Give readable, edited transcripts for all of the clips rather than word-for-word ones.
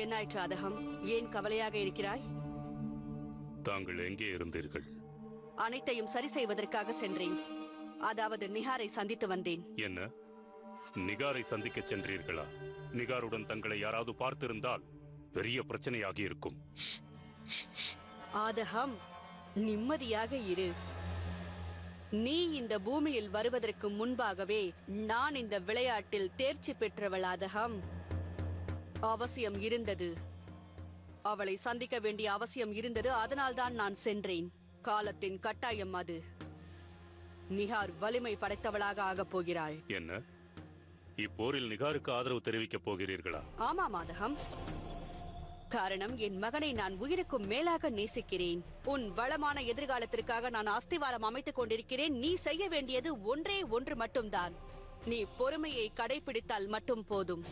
என்னாயிற்று அதகம்? ஏன் கவலையாக இருக்கிறாய்? தாங்கள் எங்கே இருந்தீர்கள்? அனைத்தையும் சரி செய்வதற்காக சென்றேன். அதாவது நிகாரை சந்தித்து வந்தேன். என்ன, நிகாரை சந்திக்க சென்றீர்களா? நிகாருடன் தங்களை யாராவது பார்த்திருந்தால் பெரிய பிரச்சனையாகி இருக்கும். ஆதகம், நிம்மதியாக இரு. நீ இந்த பூமியில் வருவதற்கு முன்பாகவே நான் இந்த விளையாட்டில் தேர்ச்சி பெற்றவள். ஆதகம், அவசியம் இருந்தது, அவளை சந்திக்க வேண்டிய அவசியம் இருந்தது. அதனால்தான் நான் சென்றேன். காலத்தின் கட்டாயம் அது. நிகார் வலிமை படைத்தவளாக ஆகப் போகிறாள். என்ன, இப்போரில் நிகாருக்கு ஆதரவு தெரிவிக்கப் போகிறீர்களா? ஆமாம் ஆதகம். காரணம், என் மகனை நான் உயிருக்கும் மேலாக நேசிக்கிறேன். உன் வளமான எதிர்காலத்திற்காக நான் அஸ்திவாரம் அமைத்துக் கொண்டிருக்கிறேன். நீ செய்ய வேண்டியது ஒன்றே ஒன்று மட்டும்தான். நீ பொறுமையை கடைபிடித்தால் மட்டும் போதும்.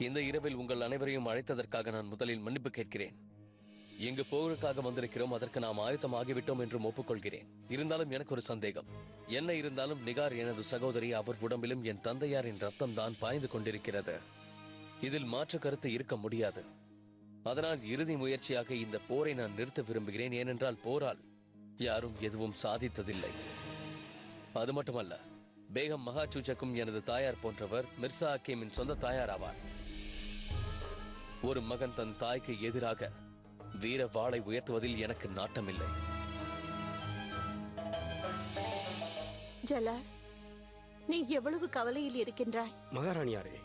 இந்த இரவில் உங்கள் அனைவரையும் அழைத்ததற்காக நான் முதலில் மன்னிப்பு கேட்கிறேன். எங்கு போருக்காக வந்திருக்கிறோம், அதற்கு நாம் ஆயத்தமாகிவிட்டோம் என்றும் ஒப்புக்கொள்கிறேன். இருந்தாலும் எனக்கு ஒரு சந்தேகம். என்ன இருந்தாலும் நிகார் எனது சகோதரி. அவர் உடம்பிலும் என் தந்தையாரின் ரத்தம் தான் பாய்ந்து கொண்டிருக்கிறது. இதில் மாற்று கருத்து இருக்க முடியாது. அதனால் இறுதி முயற்சியாக இந்த போரை நான் நிறுத்த விரும்புகிறேன். ஏனென்றால் போரால் யாரும் எதுவும் சாதித்ததில்லை. அது மட்டுமல்ல, பேகம் மகாச்சூச்சக்கும் எனது தாயார் போன்றவர் மிர்சா ஹக்கீமின் சொந்த தாயார் ஆவார். ஒரு மகன் தன் தாய்க்கு எதிராக வீர வாளை உயர்த்துவதில் எனக்கு நாட்டமில்லை. ஜலால், நீ எவ்வளவு கவலையில் இருக்கின்றாய்? மகாராணியாரே,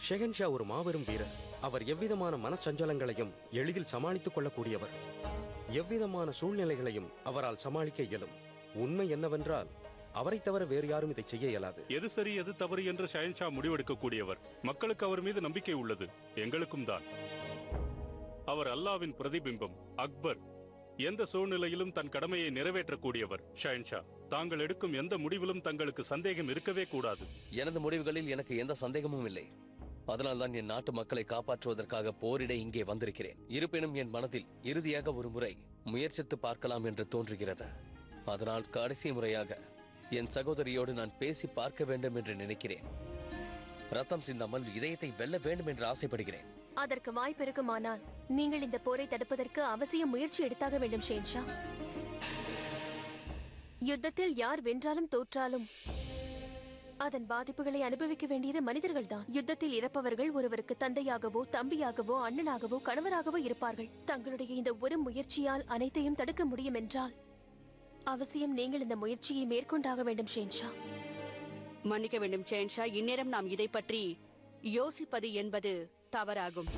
ஷெஹன்ஷா ஒரு மாபெரும் வீரர். அவர் எவ்விதமான மனச்சஞ்சலங்களையும் எளிதில் சமாளித்துக் கொள்ளக்கூடியவர். எவ்விதமான சூழ்நிலைகளையும் அவரால் சமாளிக்க இயலும். உண்மை என்னவென்றால், அவரை தவிர வேறு யாரும் இதை செய்ய இயலாது. எது சரி எது தவறு என்று ஷெஹன்ஷா முடிவெடுக்கக்கூடியவர். மக்களுக்கு அவர் மீது நம்பிக்கை உள்ளது, எங்களுக்கும் தான். அவர் அல்லாவின் பிரதிபிம்பம், அக்பர். எந்த சூழ்நிலையிலும் தன் கடமையை நிறைவேற்றக்கூடியவர். ஷெஹன்ஷா, தாங்கள் எடுக்கும் எந்த முடிவிலும் தங்களுக்கு சந்தேகம் இருக்கவே கூடாது. எனது முடிவுகளில் எனக்கு எந்த சந்தேகமும் இல்லை. அதனால்தான் என் நாட்டு மக்களை காப்பாற்றுவதற்காக போரிட இங்கே வந்திருக்கிறேன். இருப்பினும் என் மனதில் இறுதியாக ஒரு முறை முயற்சித்து பார்க்கலாம் என்று தோன்றுகிறது. அதனால் கடைசி முறையாக என் சகோதரியோடு நான் பேசி பார்க்க வேண்டும் என்று நினைக்கிறேன். ரத்தம் சிந்தாமல் இதயத்தை வெல்ல வேண்டும் என்று ஆசைப்படுகிறேன். அதற்கு வாய்ப்பு இருக்குமானால் நீங்கள் இந்த போரை தடுப்பதற்கு அவசியம் முயற்சி எடுத்தாக வேண்டும் ஷெஹன்ஷா. யுத்தத்தில் யார் வென்றாலும் தோற்றாலும் அதன் பாதிப்புகளை அனுபவிக்க வேண்டியது மனிதர்கள்தான். யுத்தத்தில் இறப்பவர்கள் ஒருவருக்கு தந்தையாகவோ தம்பியாகவோ அண்ணனாகவோ கணவராகவோ இருப்பார்கள். தங்களுடைய இந்த ஒரு முயற்சியால் அனைத்தையும் தடுக்க முடியும் என்றால் அவசியம் நீங்கள் இந்த முயற்சியை மேற்கொண்டாக வேண்டும் ஷெஹன்ஷா. மன்னிக்க வேண்டும் ஷெஹன்ஷா, இந்நேரம் நாம் இதை பற்றி யோசிப்பது என்பது தவறாகும்.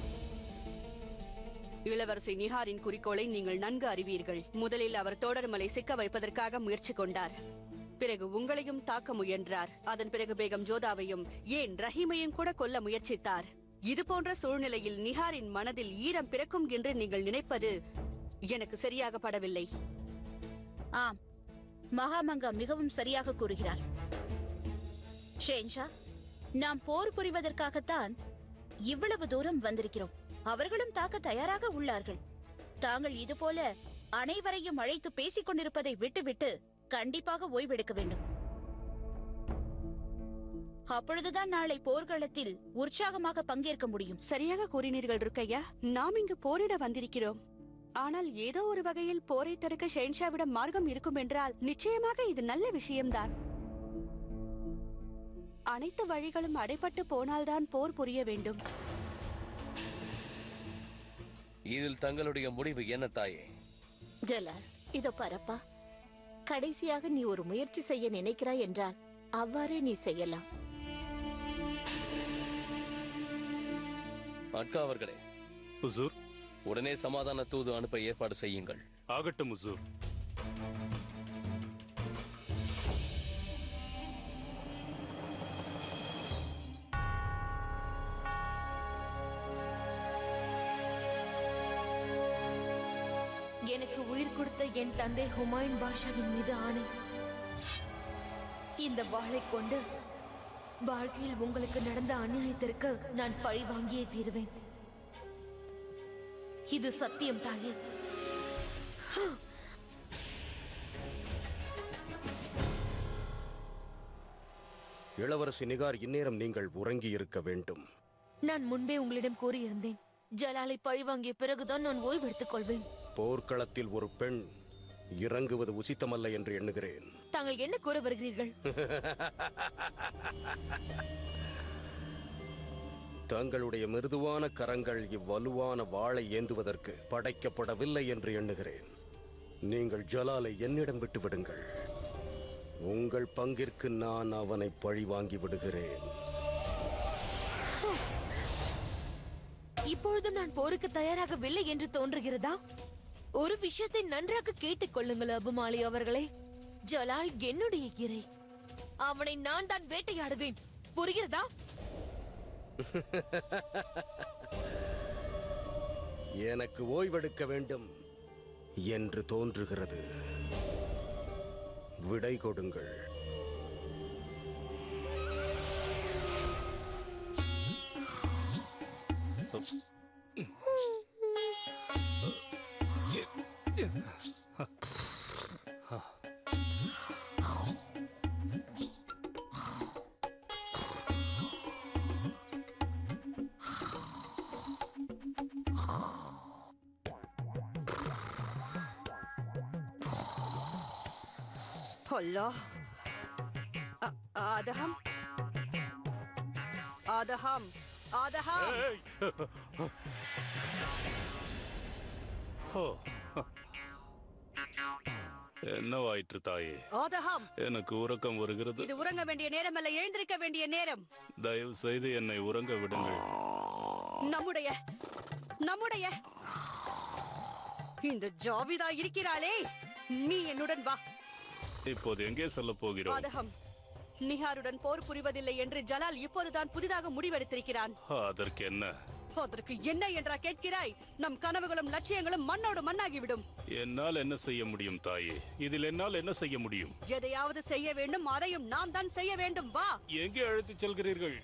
இளவரசி நிகாரின் குறிக்கோளை நீங்கள் நன்கு அறிவீர்கள். முதலில் அவர் தோடர்மலை சிக்க வைப்பதற்காக முயற்சி கொண்டார். பிறகு உங்களையும் தாக்க முயன்றார். அதன் பிறகு பேகம் ஜோதாவையும், ஏன் ரஹீமையும் கூட கொல்ல முயற்சித்தார். இது போன்ற சூழ்நிலையில் நிகாரின் மனதில் ஈரம் பிறக்கும் என்று நீங்கள் நினைப்பது எனக்கு சரியாக படவில்லை. ஆம், மகாமங்கா மிகவும் சரியாக கூறுகிறார். ஷெஹன்ஷா, நாம் போர் புரிவதற்காகத்தான் இவ்வளவு தூரம் வந்திருக்கிறோம். அவர்களும் தாக்க தயாராக உள்ளார்கள். தாங்கள் இதுபோல அனைவரையும் அழைத்து பேசிக் கொண்டிருப்பதை விட்டுவிட்டு கண்டிப்பாக ஓய்வெடுக்க வேண்டும். அப்பொழுதுதான் நாளை போர்க்களத்தில் உற்சாகமாக பங்கேற்க முடியும். சரியாக கூறினீர்கள் ருக்கையா. நாம் இங்கு போரிட வந்திருக்கிறோம். ஆனால் ஏதோ ஒரு வகையில் போரை தடுக்க ஷெஹன்ஷாவிடம் மார்க்கம் இருக்கும் என்றால் நிச்சயமாக இது நல்ல விஷயம்தான். அனைத்து வழிகளும் அடைபட்டு போனால்தான் போர் புரிய வேண்டும். இதில் தங்களுடைய முடிவு என்ன தாயே? ஜலால், இதோ பரப்பா, கடைசியாக நீ ஒரு முயற்சி செய்ய நினைக்கிறாய் என்றால் அவ்வாறே நீ செய்யலாம். அக்கா அவர்களே, ஹுசூர், உடனே சமாதான தூது அனுப்ப ஏற்பாடு செய்யுங்கள். ஆகட்டும் ஹுசூர். எனக்கு உயிர் கொடுத்த என் தந்தை ஹுமாயூன் பாஷாவின் மீது ஆணை, இந்த வாளை கொண்டு வாழ்க்கையில் உங்களுக்கு நடந்த அநியாயத்திற்கு நான் பழி வாங்கியே தீருவேன். இது சத்தியம் தாயே. இளவரசி நிகார், இந்நேரம் நீங்கள் உறங்கி இருக்க வேண்டும். நான் முன்பே உங்களிடம் கூறியிருந்தேன், ஜலாலை பழிவாங்கிய பிறகுதான் நான் ஓய்வெடுத்துக் கொள்வேன். போர்க்களத்தில் ஒரு பெண் இறங்குவது உசித்தமல்ல என்று எண்ணுகிறேன். தாங்கள் என்ன கூற வருகிறீர்கள்? தங்களுடைய மிருதுவான கரங்கள் இவ்வலுவான வாளை ஏந்துவதற்கு படைக்கப்படவில்லை என்று எண்ணுகிறேன். நீங்கள் ஜலாலை என்னிடம் விட்டு விடுங்கள். உங்கள் பங்கிற்கு நான் அவனை பழி வாங்கி விடுகிறேன். இப்பொழுதும் நான் போருக்கு தயாராகவில்லை என்று தோன்றுகிறதா? ஒரு விஷயத்தை நன்றாக கேட்டுக் கொள்ளுங்கள் அபுமாலி அவர்களே. ஜலால் என்னுடைய இறை. அவனை நான் தான் வேட்டையாடுவேன். புரிகிறதா? எனக்கு ஓய்வெடுக்க வேண்டும் என்று தோன்றுகிறது. விடை கொடுங்கள். அல்லாஹ். ஆதகம், ஆதகம், ஆதகம். ஏய்! ஓ. என்னவாயிற்று தாயே? ஆதகம், எனக்கு உறக்கம் வருகிறது. இது உறங்க வேண்டிய நேரம் அல்ல, எழுந்திருக்க வேண்டிய நேரம். தயவு செய்து என்னை உறங்க விடுங்கள். நம்முடைய நம்முடைய இந்த ஜாவிதா இருக்கிறாளே, நீ என்னுடன் வா. இப்போது எங்கே செல்ல போகிறோம்? ஆதகம், நிஹாருடன் போர் புரிவதில்லை என்று ஜலால் இப்போதுதான் புதிதாக முடிவெடுத்திருக்கிறான். அதற்கு என்ன? அதற்கு என்ன என்றா கேட்கிறாய்? நம் கனவுகளும் லட்சியங்களும் மண்ணோடு மண்ணாகிவிடும். என்னால் என்ன செய்ய முடியும் தாயே? இதில் என்னால் என்ன செய்ய முடியும்? எதையாவது செய்ய வேண்டும், அதையும் நாம் தான் செய்ய வேண்டும். வா. எங்கே அழைத்துச் செல்கிறீர்கள்?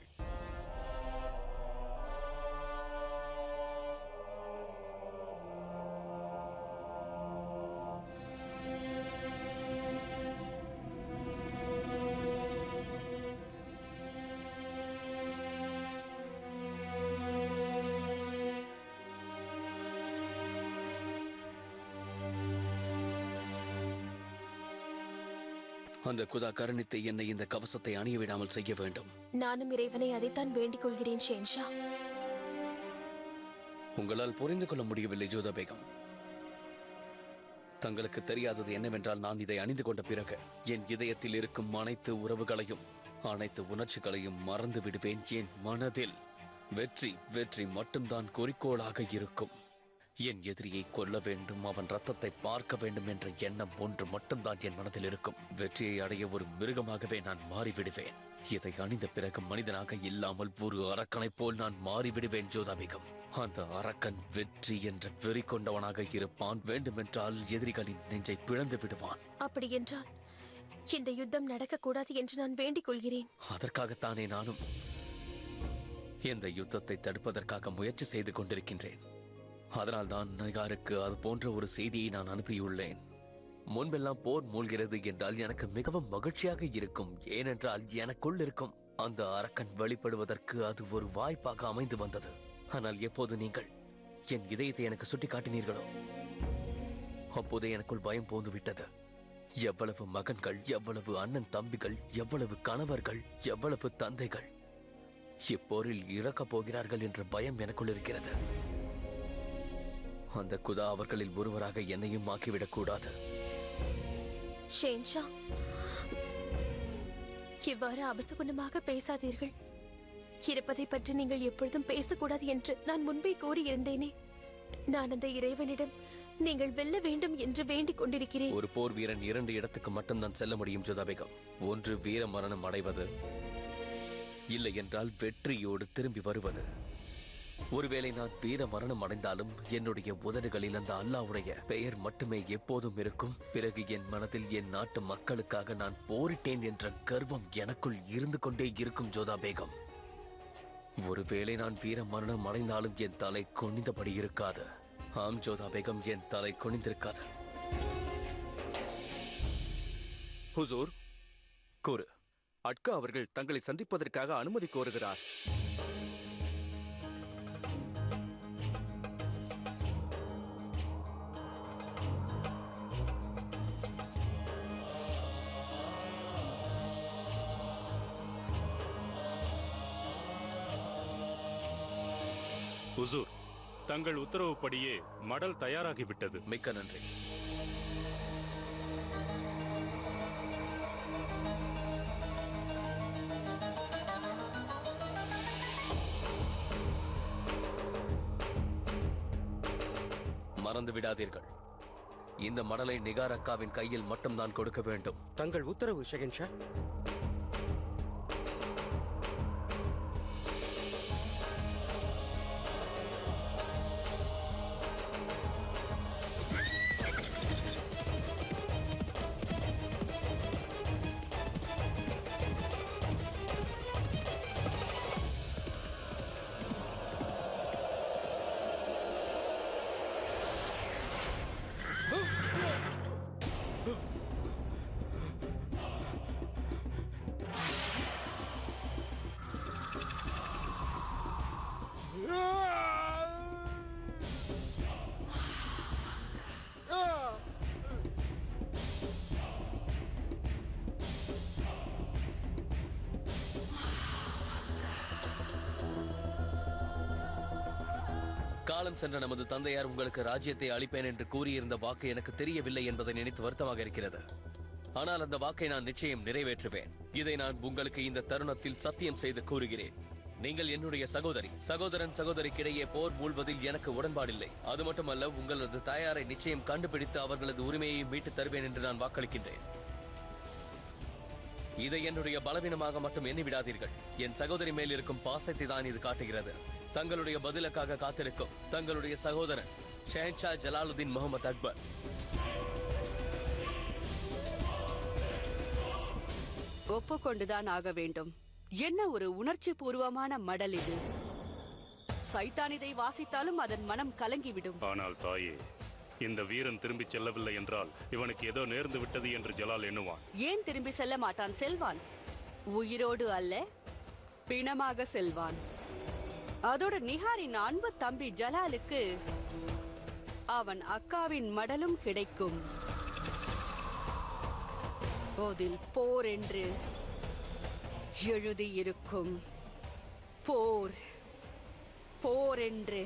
அந்த குதா கருணித்தை என்னை இந்த கவசத்தை அணிய விடாமல் செய்ய வேண்டும். நானும் இறைவனை அதைத்தான் வேண்டிக் கொள்கிறேன் ஷேன்ஷா. உங்களால் புரிந்து கொள்ள முடியவில்லை ஜோதா பேகம். தங்களுக்கு தெரியாதது என்னவென்றால், நான் இதை அணிந்து கொண்ட பிறகு என் இதயத்தில் இருக்கும் அனைத்து உறவுகளையும் அனைத்து உணர்ச்சிகளையும் மறந்து விடுவேன். என் மனதில் வெற்றி வெற்றி மட்டும்தான் குறிக்கோளாக இருக்கும். என் எதிரியை கொல்ல வேண்டும், அவன் ரத்தத்தை பார்க்க வேண்டும் என்ற எண்ணம் ஒன்று மட்டும்தான் என் மனதில் இருக்கும். வெற்றியை அடைய ஒரு மிருகமாகவே நான் மாறிவிடுவேன். இதை அணிந்த பிறகு மனிதனாக இல்லாமல் ஒரு அரக்கனைப் போல் நான் மாறிவிடுவேன் ஜோதா பேகம். அந்த அரக்கன் வெற்றி என்ற வெறி கொண்டவனாக இருப்பான். வேண்டுமென்றால் எதிரிகளின் நெஞ்சை பிளந்து விடுவான். அப்படி என்றால் இந்த யுத்தம் நடக்கக்கூடாது என்று நான் வேண்டிக் கொள்கிறேன். அதற்காகத்தானே நானும் இந்த யுத்தத்தை தடுப்பதற்காக முயற்சி செய்து கொண்டிருக்கின்றேன். அதனால்தான் நிகாருக்கு அது போன்ற ஒரு செய்தியை நான் அனுப்பியுள்ளேன். முன்பெல்லாம் போர் மூழ்கிறது என்றால் எனக்கு மிகவும் மகிழ்ச்சியாக இருக்கும். ஏனென்றால் எனக்குள் இருக்கும் அந்த அரக்கன் வெளிப்படுவதற்கு அது ஒரு வாய்ப்பாக அமைந்து வந்தது. ஆனால் எப்போது நீங்கள் என் இதயத்தை எனக்கு சுட்டி காட்டினீர்களோ, அப்போதே எனக்குள் பயம் போந்து விட்டது. எவ்வளவு மகன்கள், எவ்வளவு அண்ணன் தம்பிகள், எவ்வளவு கணவர்கள், எவ்வளவு தந்தைகள் இப்போரில் இறக்கப் போகிறார்கள் என்ற பயம் எனக்குள் இருக்கிறது. அந்த குதா அவர்களில் ஒருவராக என்னையும் ஆக்கிவிடக் கூடாது. ஷேன்ஷா, இவ்வாறு அபசகுணமாக பேசாதீர்கள். இருப்பதை பற்றி நீங்கள் எப்பொழுதும் பேசக்கூடாது என்று நான் முன்பே கூறியிருந்தேனே. நான் அந்த இறைவனிடம் நீங்கள் வெல்ல வேண்டும் என்று வேண்டிக் கொண்டிருக்கிறேன். ஒரு போர் வீரன் 2 இடத்துக்கு மட்டும் நான் செல்ல முடியும் ஜோதா பேகம். ஒன்று வீர மரணம் அடைவது, இல்லை என்றால் வெற்றியோடு திரும்பி வருவது. ஒருவேளை நான் வீர மரணம் அடைந்தாலும் என்னுடைய உதடுகளில் அந்த அல்லாஹ்வுடைய பெயர் மட்டுமே எப்போதும் இருக்கும். பிறகு என் மனதில் என் நாட்டு மக்களுக்காக நான் போரிட்டேன் என்ற கர்வம் எனக்குள் இருந்து கொண்டே இருக்கும் ஜோதா பேகம். ஒருவேளை நான் வீர மரணம் அடைந்தாலும் என் தலை குனிந்தபடி இருக்காது. ஆம் ஜோதா பேகம், என் தலை குனிந்திருக்காது. ஹுசூர், கூறு. அட்கா அவர்கள் தங்களை சந்திப்பதற்காக அனுமதி கோருகிறார். ஹுசூர், தங்கள் உத்தரவுப்படியே மடல் தயாராகிவிட்டது. மிக்க நன்றி. மறந்து விடாதீர்கள், இந்த மடலை நிகார் அக்காவின் கையில் மட்டும் நான் கொடுக்க வேண்டும். தங்கள் உத்தரவு ஷெகன்ஷா. காலம் சென்ற நமது தந்தையார் உங்களுக்கு ராஜ்யத்தை அளிப்பேன் என்று கூறியிருந்த வாக்கு எனக்கு தெரியவில்லை என்பதை நினைத்து வருத்தமாக இருக்கிறது. ஆனால் அந்த வாக்கை நான் நிச்சயம் நிறைவேற்றுவேன். இதை நான் உங்களுக்கு இந்த தருணத்தில் சத்தியம் செய்து கூறுகிறேன். நீங்கள் என்னுடைய சகோதரன் சகோதரிக்கிடையே போர் மூழ்வதில் எனக்கு உடன்பாடில்லை. அது மட்டுமல்ல, உங்களது தாயாரை நிச்சயம் கண்டுபிடித்து அவர்களது உரிமையை மீட்டு தருவேன் என்று நான் வாக்களிக்கின்றேன். இதை என்னுடைய பலவீனமாக மட்டும் எண்ணி விடாதீர்கள். என் சகோதரி மேல் இருக்கும் பாசத்தை தான் இது காட்டுகிறது. தங்களுடைய பதிலுக்காக காத்திருக்கும் தங்களுடைய சகோதரன் ஷெஹன்ஷா ஜலாலுதீன் முகமது அக்பர். ஒப்புக்கொண்டுதான் ஆக வேண்டும். என்ன ஒரு உணர்ச்சி பூர்வமான மடல் இது! சைத்தான் இதை வாசித்தாலும் அதன் மனம் கலங்கிவிடும். ஆனால் தாயே, இந்த வீரன் திரும்பி செல்லவில்லை என்றால் இவனுக்கு ஏதோ நேர்ந்து விட்டது என்று ஜலால் எண்ணுவான். ஏன் திரும்பி செல்ல மாட்டான்? செல்வான். உயிரோடு அல்ல, பிணமாக செல்வான். அதோடு நிகாரின் அன்பு தம்பி ஜலாலுக்கு அவன் அக்காவின் மடலும் கிடைக்கும். அதில் போர் என்று எழுதியிருக்கும். போர் போர் என்று.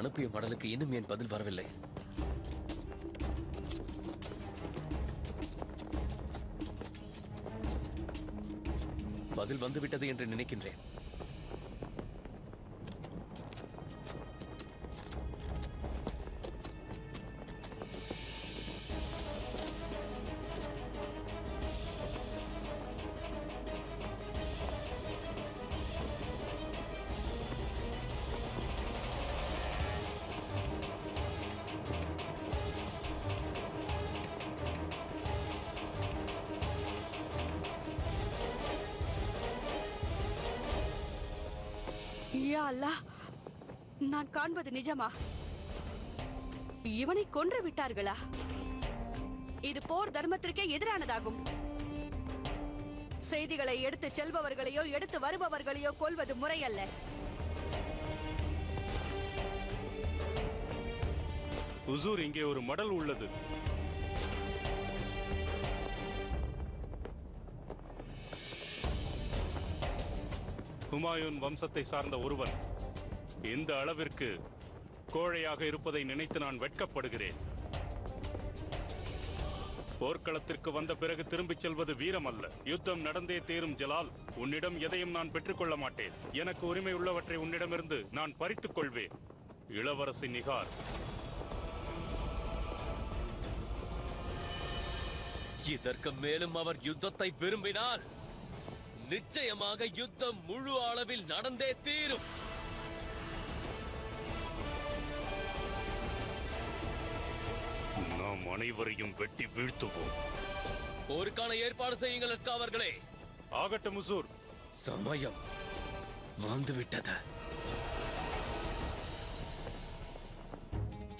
அனுப்பிய மடலுக்கு இன்னும் ஏன் பதில் வரவில்லை? பதில் வந்துவிட்டது என்று நினைக்கின்றேன். யா அல்லாஹ், நான் காண்பது நிஜமா? இவனை கொன்று விட்டார்களா? இது போர் தர்மத்திற்கே எதிரானதாகும். செய்திகளை எடுத்து செல்பவர்களையோ எடுத்து வருபவர்களையோ கொல்வது முறையல்ல. ஹுசூர், இங்கே ஒரு மடல் உள்ளது. ஹுமாயூன் வம்சத்தை சார்ந்த ஒருவன் இந்த அளவிற்கு கோழையாக இருப்பதை நினைத்து நான் வெட்கப்படுகிறேன். போர்க்களத்திற்கு வந்த பிறகு திரும்பிச் செல்வது வீரம் அல்ல, யுத்தம் நடந்தே தீரும். ஜலால், உன்னிடம் எதையும் நான் பெற்றுக்கொள்ள மாட்டேன். எனக்கு உரிமை உள்ளவற்றை உன்னிடமிருந்து நான் பறித்துக் கொள்வேன். இளவரசி நிகார், இதற்கு மேலும் அவர் யுத்தத்தை விரும்பினால் நிச்சயமாக யுத்தம் முழு அளவில் நடந்தே தீரும். நாம் அனைவரையும் வெட்டி வீழ்த்துவோம். போருக்கான ஏற்பாடு செய்யுங்கள் அவர்களே. ஆகட்டும் முசூர். சமயம் வந்துவிட்டது.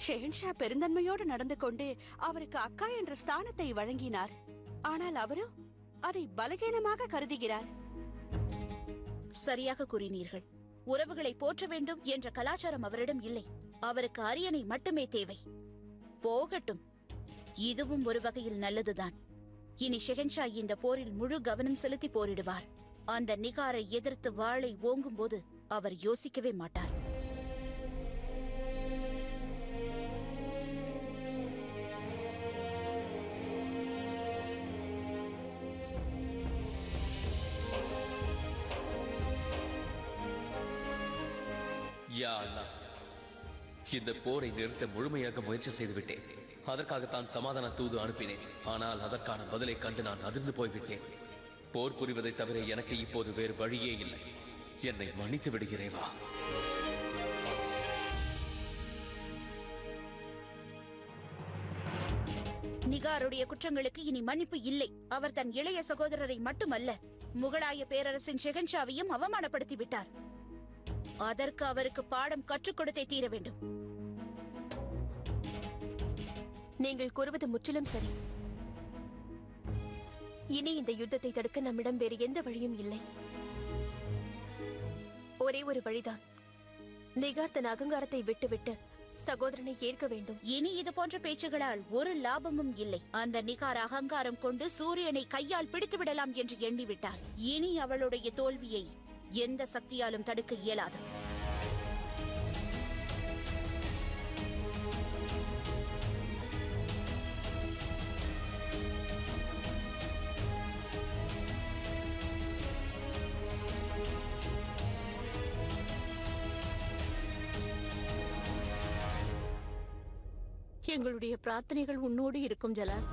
ஷெஹன்ஷா பெருந்தன்மையோடு நடந்து கொண்டு அவருக்கு அக்கா என்ற ஸ்தானத்தை வழங்கினார். ஆனால் அவரோ அதை பலகீனமாக கருதுகிறார். சரியாக கூறினீர்கள். உறவுகளை போற்ற வேண்டும் என்ற கலாச்சாரம் அவரிடம் இல்லை. அவருக்கு அரியணை மட்டுமே தேவை. போகட்டும், இதுவும் ஒரு வகையில் நல்லதுதான். இனி ஷெஹன்ஷா இந்த போரில் முழு கவனம் செலுத்தி போரிடுவார். அந்த நிகாரை எதிர்த்து வாளை ஓங்கும் போது அவர் யோசிக்கவே மாட்டார். யா அல்லாஹ், இந்த போரை நிறுத்த முழுமையாக முயற்சி செய்துவிட்டேன். அதற்காகத்தான் சமாதான தூது அனுப்பினேன். ஆனால் அதற்கான பதிலை கண்டு நான் அதிர்ந்து போய்விட்டேன். போர் புரிவதை தவிர எனக்கு இப்போது வேறு வழியே இல்லை. என்னை மன்னித்து விடுகிறேவா? நிகாருடைய குற்றங்களுக்கு இனி மன்னிப்பு இல்லை. அவர் தன் இளைய சகோதரரை மட்டுமல்ல, முகலாய பேரரசின் ஷெஹன்ஷாவையும் அவமானப்படுத்தி விட்டார். அதற்கு அவருக்கு பாடம் கற்றுக் கொடுத்தே தீர வேண்டும். நீங்கள் கூறுவது முற்றிலும் சரி. இனி இந்த யுத்தத்தை தடுக்க நம்மிடம் வேறு எந்த வழியும் இல்லை. ஒரே ஒரு வழிதான். நிகார் தன் அகங்காரத்தை விட்டுவிட்டு சகோதரனை ஏற்க வேண்டும். இனி இது போன்ற பேச்சுகளால் ஒரு லாபமும் இல்லை. அந்த நிகார் அகங்காரம் கொண்டு சூரியனை கையால் பிடித்து விடலாம் என்று எண்ணிவிட்டார். இனி அவளுடைய தோல்வியை எந்த சக்தியாலும் தடுக்க இயலாது. எங்களுடைய பிரார்த்தனைகள் உன்னோடு இருக்கும் ஜலால்.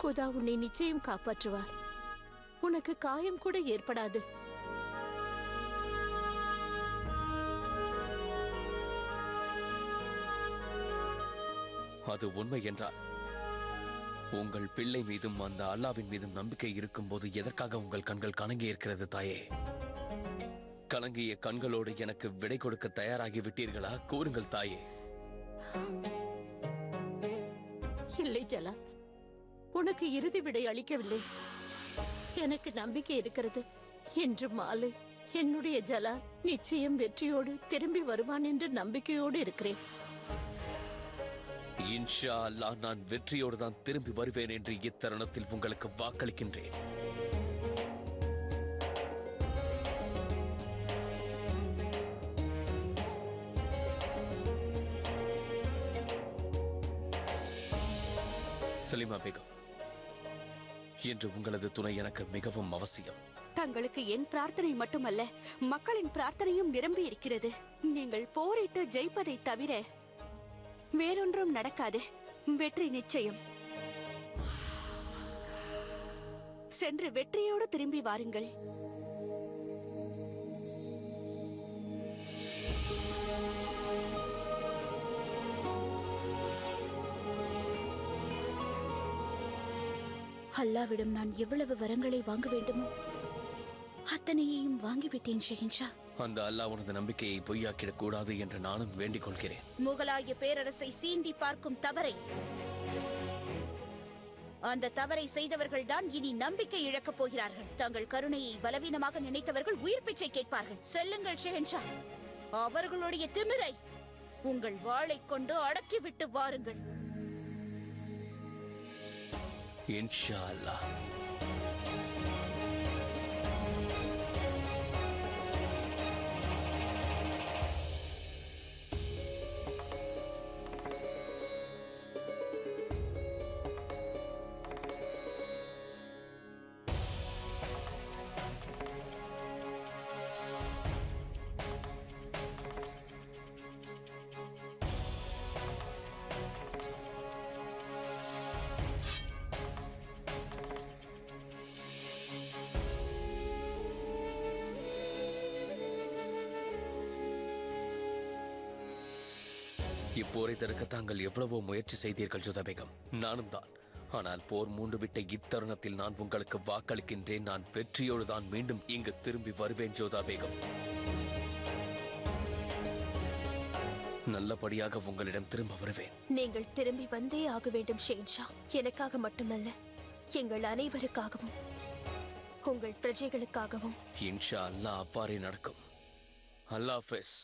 குதா உன்னை நிச்சயம் காப்பாற்றுவார். உனக்கு காயம் கூட ஏற்படாது. அது உண்மை என்றால் உங்கள் பிள்ளை மீதும் அந்த அல்லாவின் மீதும் நம்பிக்கை இருக்கும்போது எதற்காக உங்கள் கண்கள் கலங்கி இருக்கிறது தாயே? கலங்கிய கண்களோடு எனக்கு விடை கொடுக்க தயாராகி விட்டீர்களா? கூறுங்கள் தாயே. இல்லை ஜலா, உனக்கு இறுதி விடை அளிக்கவில்லை. எனக்கு நம்பிக்கை இருக்கிறது. இன்று மாலை என்னுடைய ஜலா நிச்சயம் வெற்றியோடு திரும்பி வருவான் என்று நம்பிக்கையோடு இருக்கிறேன். இன்ஷா அல்லாஹ், நான் வெற்றியோடு தான் திரும்பி வருவேன் என்று இத்தருணத்தில் உங்களுக்கு வாக்களிக்கின்றேன். சலீமா பேகம், இன்று உங்களது துணை எனக்கு மிகவும் அவசியம். தங்களுக்கு என் பிரார்த்தனை மட்டுமல்ல, மக்களின் பிரார்த்தனையும் நிரம்பி இருக்கிறது. நீங்கள் போரிட்டு ஜெயிப்பதை தவிர வேறொன்றும் நடக்காது. வெற்றி நிச்சயம். சென்று வெற்றியோடு திரும்பி வாருங்கள். அல்லாவிடம் நான் எவ்வளவு வரங்களை வாங்க வேண்டுமோ அத்தனையையும் வாங்கிவிட்டேன் ஷெஹன்ஷா. அந்த அல்லாஹ் உனது நம்பிக்கையை பொய்யாக்கிடக் கூடாது என்று நானும் வேண்டிக் கொள்கிறேன். முகலாய பேரரசை சீண்டி பார்க்கும் தவறை, அந்த தவறை செய்தவர்கள் தான் இனி நம்பிக்கை இழக்கப் போகிறார்கள். தங்கள் கருணையை பலவீனமாக நினைத்தவர்கள் உயிர் பிச்சை கேட்பார்கள். செல்லுங்கள் ஷெஹன்ஷா, அவர்களுடைய திமிரை உங்கள் வாளை கொண்டு அடக்கிவிட்டு வாருங்கள். இன்ஷா அல்லாஹ். இப்போரை தடுக்க தாங்கள் எவ்வளவோ முயற்சி செய்தீர்கள் ஜோதா பேகம். நானும் தான். ஆனால் போர் மூண்டுவிட்ட இத்தருணத்தில் நான் உங்களுக்கு வாக்களிக்கின்றேன். நான் வெற்றியோடு தான் மீண்டும் இங்கு திரும்பி வருவேன் ஜோதா பேகம். நல்லபடியாக உங்களிடம் திரும்ப வருவேன். நீங்கள் திரும்பி வந்தே ஆக வேண்டும் ஷெஹன்ஷா. எனக்காக மட்டுமல்ல, எங்கள் அனைவருக்காகவும், உங்கள் பிரஜைகளுக்காகவும். இன்ஷா அல்லாஹ் அவ்வாறே நடக்கும். அல்லாஹ் ஹாஃபிஸ்.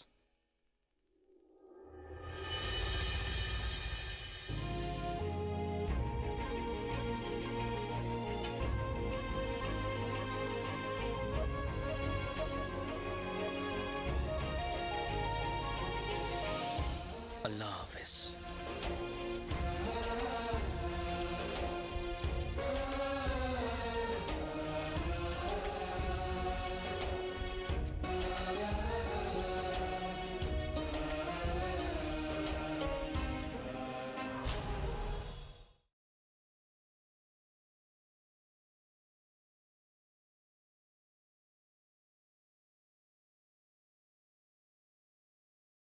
அல்லாஹ் ஹாஃபிஸ்.